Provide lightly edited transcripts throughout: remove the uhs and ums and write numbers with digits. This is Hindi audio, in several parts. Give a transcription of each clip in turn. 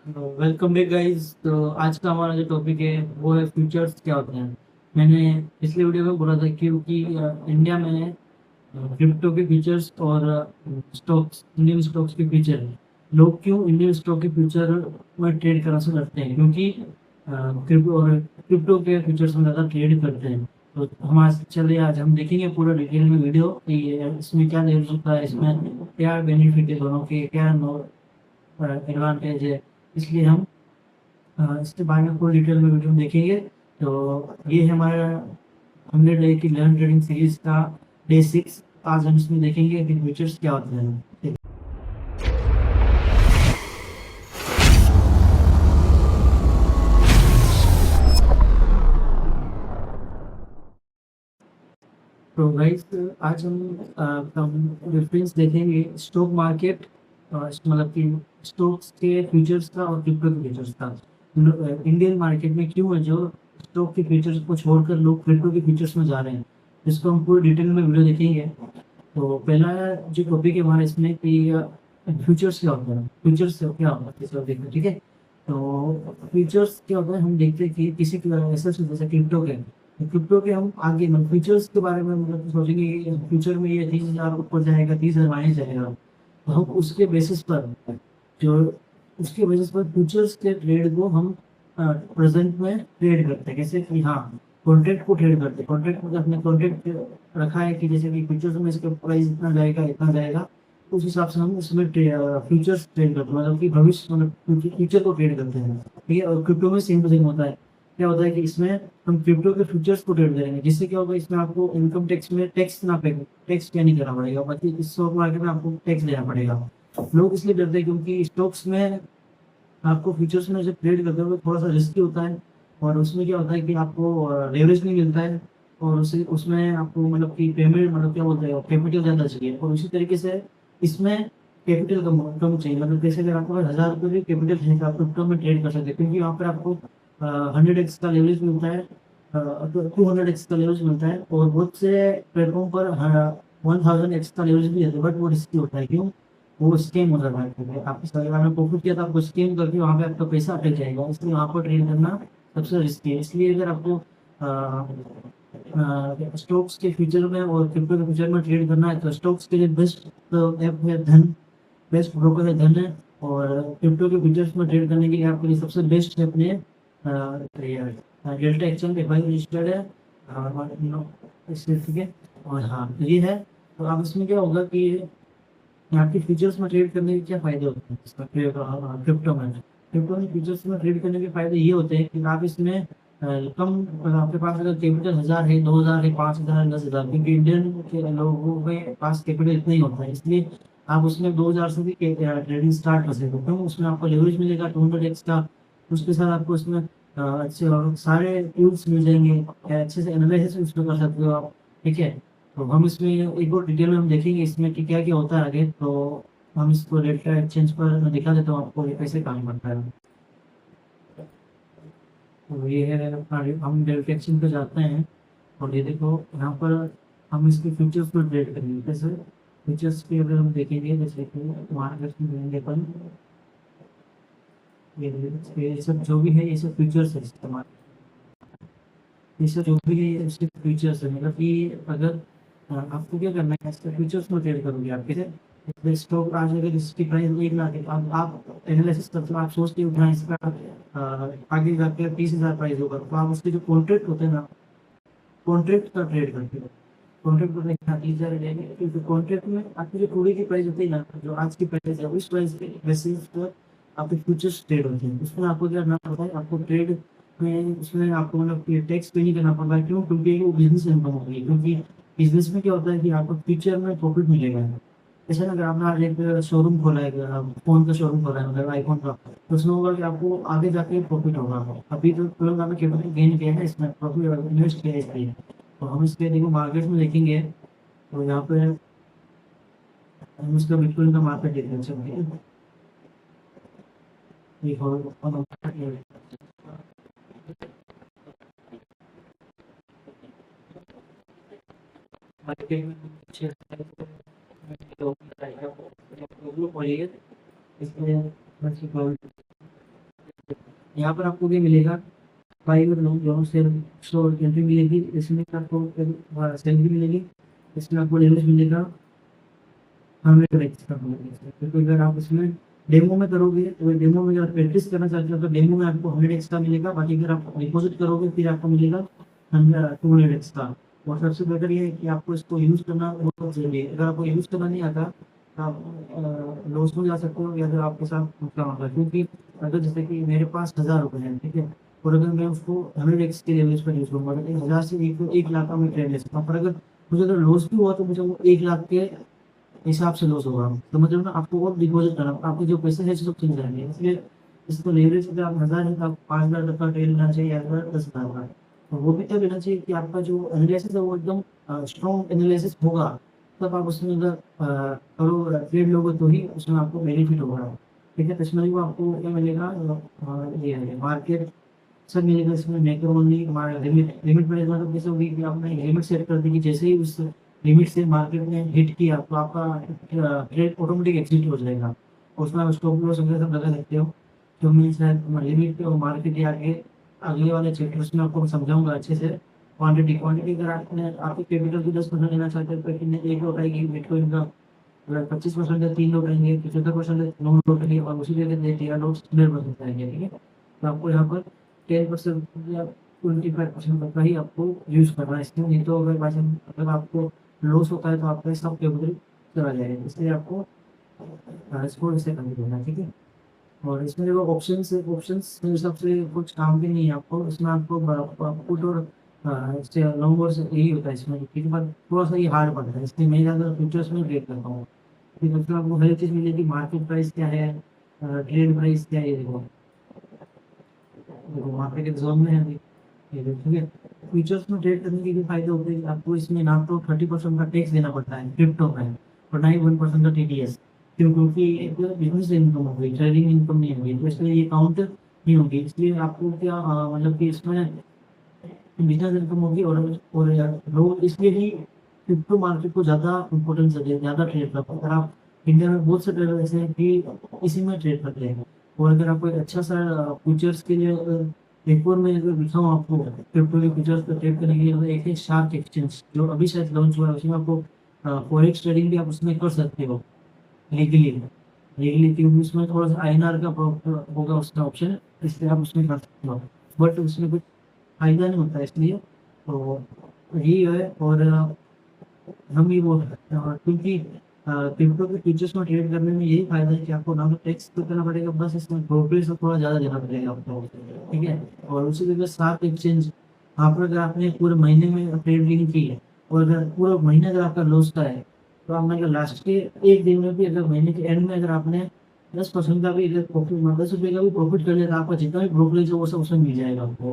Welcome back guys. तो आज का हमारा जो टॉपिक है वो है फ्यूचर्स क्या होते हैं। मैंने पिछले वीडियो में बोला था क्योंकि इंडिया में क्रिप्टो के फीचर्स और स्टॉक्स, इंडियन स्टॉक्स के फीचर, लोग क्यों इंडियन स्टॉक के फ्यूचर में ट्रेड करना से डरते हैं, क्योंकि क्रिप्टो के फ्यूचर्स में ज़्यादा ट्रेड करते हैं। तो हम आज चलिए आज हम देखेंगे पूरा डिटेल में वीडियो कि इसमें क्या यूज होता है, इसमें क्या बेनिफिट है, दोनों के क्या एडवांटेज है। इसलिए हम इसके बारे में पूरी डिटेल में वीडियो में देखेंगे। तो ये है हमारा 100 डे की लर्न ट्रेडिंग सीरीज का डे 6। आज हम इसमें देखेंगे कि फीचर्स क्या होते हैं। ठीक। तो गाइस आज हम डिफरेंस देखेंगे स्टॉक मार्केट, मतलब कि स्टॉक्स के फ्यूचर्स का और क्रिप्टो के फ्यूचर्स का। इंडियन मार्केट में क्यों है जो स्टॉक के फ्यूचर्स को छोड़कर लोग क्रिप्टो के फ्यूचर्स में जा रहे हैं, इसको हम पूरी डिटेल में वीडियो देखेंगे। तो पहला जो टॉपिक है हमारा इसमें कि फ्यूचर्स क्या होता है, फ्यूचर्स क्या होता है इसको देखते हैं। ठीक है। तो फ्यूचर्स क्या होता है, हम देखते हैं कि किसी ऐसा जैसे क्रिप्टो के हम आगे मतलब फ्यूचर्स के बारे में मतलब सोचेंगे कि फ्यूचर में ये 30,000 ऊपर जाएगा, 30,000 माइनस जाएगा। तो हम उसके बेसिस पर फ्यूचर्स के ट्रेड को हम प्रेजेंट में ट्रेड करते हैं। कैसे कि हाँ, कॉन्ट्रैक्ट को ट्रेड करते हैं। कॉन्ट्रैक्ट मतलब अपने कॉन्ट्रैक्ट रखा है कि जैसे कि फ्यूचर्स में इसका प्राइस इतना जाएगा इतना जाएगा, तो उस हिसाब से हम उसमें फ्यूचर्स ट्रेड करते हैं, मतलब कि भविष्य मतलब फ्यूचर को ट्रेड करते हैं। ठीक है। और क्रिप्टो में सेम टू सेम होता है। क्या होता है कि इसमें हम क्रिप्टो के फ्यूचर्स को ट्रेड करेंगे, जिससे क्या होगा, इसमें आपको इनकम टैक्स में टैक्स पे नहीं करना पड़ेगा, बाकी इस स्टॉक मार्केट में आपको टैक्स देना पड़ेगा। लोग इसलिए डरते हैं क्योंकि स्टॉक्स में आपको फ्यूचर्स में जब ट्रेड करते हो तो थोड़ा सा रिस्की होता है। और उसमें क्या होता है कि आपको लेवरेज नहीं मिलता है। और उसमें आपको मतलब कि पेमेंट मतलब क्या बोलते हैं, कैपिटल ज़्यादा चाहिए। और उसी तरीके से इसमें कैपिटल कम कम चाहिए। मतलब जैसे अगर आपको 1,000 रुपये भी कैपिटल चाहिए तो आप क्रिप्टो में ट्रेड कर सकते हैं, क्योंकि वहाँ पर आपको 100x का लेवरेज मिलता है, 200x का लेवरेज मिलता है। और बहुत से प्लेटफॉर्म पर 1,000x का लेवरेज भी है, बट वो रिस्की होता है। क्यों? वो स्कैम हो रहा है, क्योंकि आपके सारे में प्रॉफिट किया था, आपको स्कैम करके वहाँ पे आपका पैसा अटक जाएगा। इसलिए वहाँ पर ट्रेड करना सबसे रिस्की है। इसलिए अगर आपको स्टॉक्स के फ्यूचर में और क्रिप्टो के फ्यूचर में ट्रेड करना है तो स्टॉक्स के लिए बेस्ट ऐप है धन, बेस्ट ब्रोकर है धन है। और क्रिप्टो के फ्यूचर्स में ट्रेड करने के लिए आपके लिए सबसे बेस्ट है अपने डेल्टा एक्सचेंज पे भाई रजिस्टर्ड है। इसलिए ठीक है। और हाँ ये है। तो अब इसमें क्या होगा कि आपके फ्यूचर्स में ट्रेड करने के क्या फायदे होते हैं इसका, क्रिप्टो में फ्यूचर्स में ट्रेड करने के फायदे ये होते हैं कि आप इसमें कम, आपके पास अगर कैपिटल 1,000 है, 2,000 है, 5,000 है, 10,000, क्योंकि इंडियन के लोगों के पास कैपिटल इतना ही होता है, इसलिए आप उसमें 2,000 से भी ट्रेडिंग स्टार्ट कर सकते हो। क्यों? उसमें आपको लेवरेज मिलेगा 200x का। उसके साथ आपको इसमें अच्छे और सारे टूल्स मिल जाएंगे, अच्छे से एनालिसिस उसमें कर सकते हो आप। ठीक है। तो हम इसमें एक और डिटेल में हम देखेंगे इसमें कि क्या क्या होता है आगे। तो हम इसको डेटा एक्सचेंज पर मैं दिखा देता हूँ आपको ये कैसे काम करता है। तो ये है अपना, हम डेटा एक्सचेंज पे जाते हैं और ये देखो यहाँ पर हम इसके फीचर्स पर ट्रेड करेंगे। जैसे फीचर्स के अगर हम देखेंगे, जैसे कि मार्केट में जाएंगे अपन, ये सब जो भी है ये सब फीचर्स है इस्तेमाल, ये सब जो भी है ये इसके फीचर्स है। मतलब कि अगर आपको क्या करना है, इसके फीचर्स में ट्रेड करोगे आप कैसे। इस स्टॉक आज अगर इसकी प्राइस 1 लाख है, अब आप एनालिसिस करते हो, आप सोचते हो कि हाँ इसका आगे जाके 30,000 प्राइस होगा, तो आप उसके जो कॉन्ट्रैक्ट होते हैं ना, कॉन्ट्रैक्ट का ट्रेड करते हो। कॉन्ट्रैक्ट को देखना 30,000 लेंगे, क्योंकि कॉन्ट्रैक्ट में आपकी जो पूरी की प्राइस होती है ना, जो आज की प्राइस है उस प्राइस के बेसिस पर आपके फ्यूचर्स ट्रेड होते हैं। उसमें आपको क्या करना पड़ता है, आपको ट्रेड में उसमें आपको मतलब कि टैक्स पे नहीं करना पड़ता है। क्यों? क्योंकि वो बिजनेस इनकम होगी। क्योंकि बिजनेस में क्या होता है कि आपको फ्यूचर में प्रॉफिट मिलेगा। जैसे ना अगर आपने आज एक शोरूम खोला है, फोन का शोरूम खोला है मतलब आईफोन का, तो उसमें होगा कि आपको आगे जाके प्रॉफिट होगा। अभी तो तुरंत आपने कैपिटल गेन किया है, इसमें प्रॉफिट इन्वेस्ट किया है इसलिए। तो हम इसके देखो मार्केट में देखेंगे, तो यहाँ पे हम इसका बिटकॉइन का मार्केट देख रहे हैं। ठीक है। मार्केट में अच्छे ग्रुप हो रही है, इसमें यहाँ पर आपको क्या मिलेगा, बाई और दोनों शेयर स्टॉक एंट्री मिलेगी, इसमें आपको सेल भी मिलेगी, इसमें आपको लेवरेज मिलेगा 100x का मिलेगा। क्योंकि अगर आप इसमें डेमो में करोगे तो डेमो में अगर प्रैक्टिस करना चाहते हो तो डेमो में आपको 100x का मिलेगा, बाकी अगर आप डिपॉजिट करोगे फिर आपको मिलेगा 200x का। और सबसे बेटर ये है कि आपको इसको यूज़ करना बहुत ज़रूरी है। अगर आपको यूज़ करना नहीं आता तो आप लॉस में जा सकते हो या फिर आपके साथ नुकसान होगा। क्योंकि अगर जैसे कि मेरे पास 1000 रुपये हैं, ठीक है, और अगर मैं उसको 100x के लेवरेज पर यूज़ करूँगा तो 1000 से 1 लाख का मैं ट्रेड ले सकता हूँ। पर अगर मुझे अगर लॉस भी हुआ तो मुझे वो 1 लाख के हिसाब से लॉस होगा। तो मतलब ना आपको और डिपॉजिट करना, आपके जो पैसे हैं सब चले जाएंगे। इसलिए इसको लेवरेज अगर आप 1000 है तो आप 5000 तक का ट्रेड लेना चाहिए या फिर 10,000 का। तो वो भी तब लेना चाहिए कि आपका जो एनालिसिस है वो एकदम स्ट्रॉन्ग एनालिसिस होगा, तब आप उसमें अगर करो ट्रेड लोगे तो ही उसमें आपको बेनिफिट होगा। ठीक है, तो इसमें भी आपको क्या मिलेगा, ये है मार्केट सब मिलेगा इसमें। Macro only limit limit management मतलब जैसे होगी कि आपने लिमिट सेट कर दी कि जैसे ही उस लिमिट से मार्केट ने हिट किया तो आपका ट्रेड ऑटोमेटिक एग्जिट हो जाएगा। उसमें आप स्टॉप लॉस वगैरह सब लगा सकते हो। तो मैं शायद लिमिट और मार्केट के आगे अगले वाले चैप्टर्स में आपको समझाऊंगा अच्छे से। क्वांटिटी क्वांटिटी अगर आपने आपके कैपिटल की 10% लेना चाहते हो तो कितने एक लौट आएगी बिटकॉइन का, अगर 25% है 3 लौट आएंगे, 75% है 9 लौट आएंगे, और उसी जगह 13 लौट 100% आएंगे। ठीक है, तो आपको यहाँ पर 10% या 25% तक का ही आपको यूज़ करना है इसमें। नहीं तो अगर बाई चांस अगर आपको लॉस होता है तो आपका सब कैपिटल चला जाएगा। इसलिए आपको इसको ऐसे करके देना है। ठीक है, और इसमें जो ऑप्शंस है, ऑप्शंस मेरे हिसाब से कुछ काम के नहीं है आपको। इसमें आपको पुट और इससे लॉन्ग और यही होता है इसमें, ठीक है, पर थोड़ा सा ये हार्ड पड़ता है, इसलिए मैं ज़्यादा फ्यूचर्स में ट्रेड करता हूँ। फिर उसमें आपको हर चीज़ मिलेगी, मार्केट प्राइस क्या है, ट्रेड प्राइस क्या है, ये देखो देखो मार्केट के जोन में है अभी, ये देखो, ठीक है। फ्यूचर्स में ट्रेड करने के भी फायदे होते हैं, आपको इसमें ना तो 30% का टैक्स देना पड़ता है क्रिप्टो में, और ना ही 1% का टीडीएस। क्यों? क्योंकि एक बिजनेस इनकम हो गई, ट्रेडिंग इनकम नहीं होगी, तो इसलिए ये काउंट नहीं होगी। इसलिए आपको क्या मतलब कि इसमें बिजनेस इनकम होगी, और यार लोग इसलिए ही क्रिप्टो मार्केट को ज़्यादा इम्पोर्टेंस देते हैं, ज़्यादा ट्रेड करते हैं। अगर आप इंडिया में बहुत से ट्रेडर ऐसे हैं कि इसी में ट्रेड करते हैं। और अगर आपको एक अच्छा सा फ्यूचर्स के लिए एक और मैं अगर दिखाऊँ आपको क्रिप्टो के फ्यूचर्स पर ट्रेड करने के लिए, तो एक है शार्क एक्सचेंज जो अभी शायद लॉन्च हुआ है। उसमें आपको फॉरेक्स ट्रेडिंग भी आप उसमें कर सकते हो लीगली। लीगली क्योंकि उसमें थोड़ा सा आईएनआर का होगा उसका ऑप्शन, इसलिए आप उसमें कर सकते हो, बट उसमें कुछ फ़ायदा नहीं होता है। इसलिए तो यही है। और हम ये बोल सकते हैं, और क्योंकि क्रिप्टो के फ्यूचर्स में ट्रेड करने में यही फ़ायदा है कि आपको ना तो टैक्स पे करना पड़ेगा, बस इसमें ब्रोकरेज से थोड़ा ज़्यादा देना पड़ेगा आपको। ठीक है, और उसी जगह शार्क एक्सचेंज, यहाँ पर अगर आपने पूरे महीने में ट्रेडिंग की है और अगर पूरा महीना अगर आपका लॉस का है, तो आपने अगर लास्ट के 1 दिन में भी, अगर महीने के एंड में अगर आपने 10% का भी अगर प्रॉफिट, 10 रुपये का भी प्रॉफिट कर लिया, तो आपका जितना भी ब्रोकरेज है वो सब उसमें मिल जाएगा आपको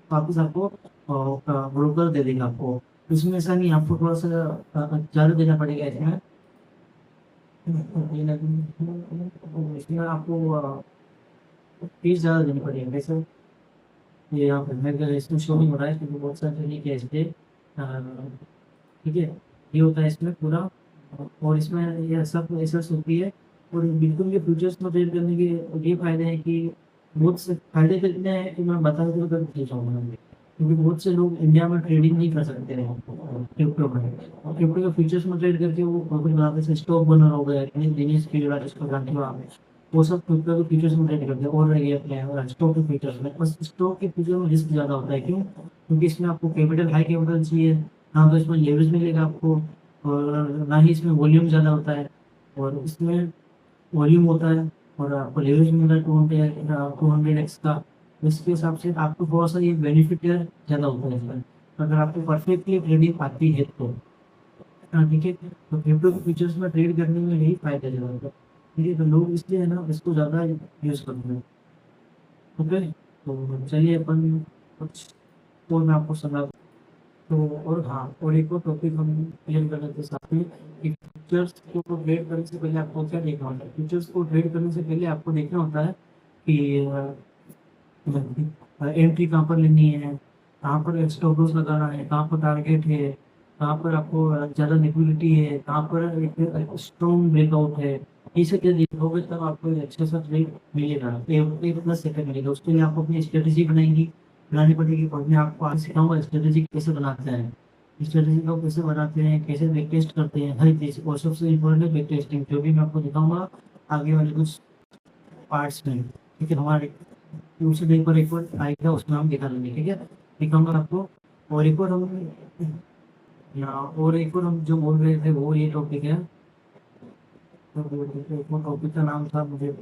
वापस। आपको ब्रोकर दे देगा आपको। इसमें ऐसा नहीं, आपको थोड़ा सा ज़्यादा देना पड़ेगा इसमें। इसमें आपको फीस ज़्यादा देनी पड़ेगी वैसे। ये यहाँ पे मैं अगर इसमें शो नहीं हो रहा है क्योंकि बहुत सारे तरीके हैं इसलिए। ठीक है, ये होता है इसमें पूरा। और इसमें ये सब एसेट्स होती है। और बिल्कुल ये फ्यूचर्स में ट्रेड करने के ये फ़ायदे हैं कि बहुत से फ़ायदे तो इतने हैं कि मैं बता के तो नहीं चाहूँगा, क्योंकि बहुत से लोग इंडिया में ट्रेडिंग नहीं कर सकते हैं क्रिप्टो में। और क्रिप्टो के फ्यूचर्स में ट्रेड करके वो प्रॉफिट बनाते हैं। जैसे स्टॉक बना हो गया, दिनेश पीरियड जिसको जानते हो आप, वो सब क्रिप्टो के फ्यूचर्स में ट्रेड करते हैं। और रह गया अपने स्टॉक के फ्यूचर्स में, बस स्टॉक के फ्यूचर में रिस्क ज़्यादा होता है। क्यों? क्योंकि इसमें आपको कैपिटल, हाई कैपिटल चाहिए, ना तो इसमें लेवरेज मिलेगा आपको, और ना ही इसमें वॉल्यूम ज़्यादा होता है। और इसमें वॉल्यूम होता है और आपको लेवरेज मिल रहा है 200x का, तो इसके हिसाब से आपको थोड़ा सा ये बेनिफिट ज़्यादा होता है इसमें। तो अगर आपको परफेक्टली ट्रेडिंग आती है तो हाँ, ठीक है, तो क्रिप्टो के फीचर्स में ट्रेड करने में यही फ़ायदा ज़्यादा होता है। ठीक है, तो लोग इसलिए है ना इसको ज़्यादा यूज़ करते हैं। ओके, तो चलिए अपन कुछ और मैं आपको सलाह। तो और हाँ, और एक और टॉपिक हम क्लियर कर लेते हैं साथ में कि फीचर्स को ट्रेड करने से पहले आपको क्या देखना होता है। फीचर्स को ट्रेड करने से पहले आपको देखना होता है कि एंट्री कहाँ पर लेनी है, कहाँ पर स्टॉप लॉस लगाना है, कहाँ पर टारगेट है, कहाँ पर आपको ज़्यादा लिक्विडिटी है, कहाँ पर एक स्ट्रॉन्ग ब्रेकआउट है, ये सब चीज़ देखोगे तब आपको एक अच्छा सा ट्रेड मिलेगा, एक अपना सेटअप मिलेगा। उसके लिए आपको अपनी स्ट्रेटेजी बनानी पड़ेगी और मैं आपको आज सिखाऊंगा स्ट्रेटेजी कैसे बनाते हैं, स्ट्रेटेजी को कैसे बनाते हैं, कैसे बैक टेस्ट करते हैं, हर चीज़। और सबसे इम्पोर्टेंट है बैक टेस्टिंग, जो भी मैं आपको दिखाऊंगा आगे वाले कुछ पार्ट्स में, ठीक है। हमारे दूसरे डे पर एक और आएगा, उसमें हम दिखा देंगे, ठीक है, दिखाऊंगा आपको। और एक और हम जो बोल रहे थे वो ये टॉपिक है, तो वो टॉपिक का नाम था मुझे,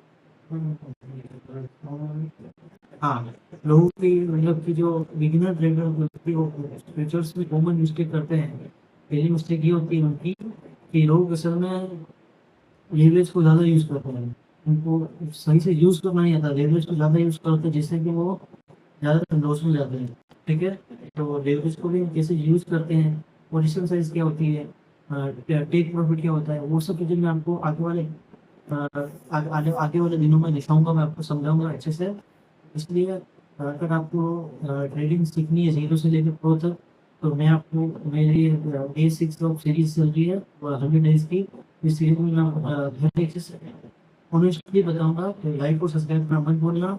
हाँ, लोगों की मतलब कि जो बिगिनर ट्रेडर होते हैं वो फ्यूचर्स में कॉमन मिस्टेक करते हैं। पहली मिस्टेक ये होती है उनकी कि लोग असल में लेवरेज को ज़्यादा यूज़ करते हैं, उनको सही से यूज़ करना नहीं आता, लेवरेज को ज़्यादा यूज़ करते हैं जिससे कि वो ज़्यादा लॉस में जाते हैं, ठीक है। तो लेवरेज को भी कैसे यूज़ करते हैं, पोजीशन साइज क्या होती है, टेक प्रॉफिट क्या होता है, वो सब चीज़ें मैं आपको आगे वाले दिनों में दिखाऊंगा, मैं आपको समझाऊंगा अच्छे से। इसलिए अगर आपको ट्रेडिंग सीखनी है जीरो से लेकर प्रो तक, तो मैं आपको मेरी डे 6 ऑफ सीरीज चल रही है 100 डेज की। इस सीरीज में मैं हर एक चीज़ ऑनेस्टली बताऊंगा, तो लाइक और सब्सक्राइब करना मत भूलना,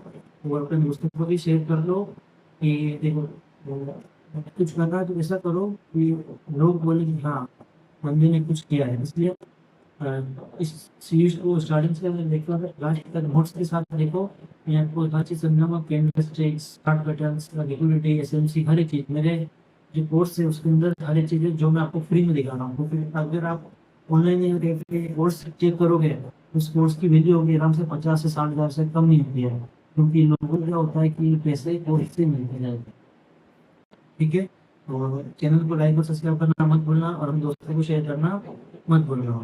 और अपने दोस्तों को भी शेयर कर दो कि देखो कुछ करना है तो ऐसा करो कि लोग बोले कि हाँ बंदे ने कुछ किया है। इसलिए इस सीरीज को स्टार्टिंग से अगर देखो, अगर लास्ट तक नोट्स के साथ देखो, मैं आपको हर चीज़ समझाऊंगा, candlesticks, chart patterns, liquidity, SMC, हर एक चीज़ मेरे जो कोर्स है उसके अंदर हर एक चीज़ है जो मैं आपको फ्री में दिखा रहा हूँ। तो फिर अगर आप ऑनलाइन कोर्स चेक करोगे, उस कोर्स की वैल्यू होगी आराम से 50 से 60 हज़ार से कम नहीं होती है, क्योंकि लोगों को क्या होता है कि पैसे कोर्स से मिलते हैं, ठीक है। और चैनल को लाइक और सब्सक्राइब करना मत भूलना, और हम दोस्तों को शेयर करना मत भूलना।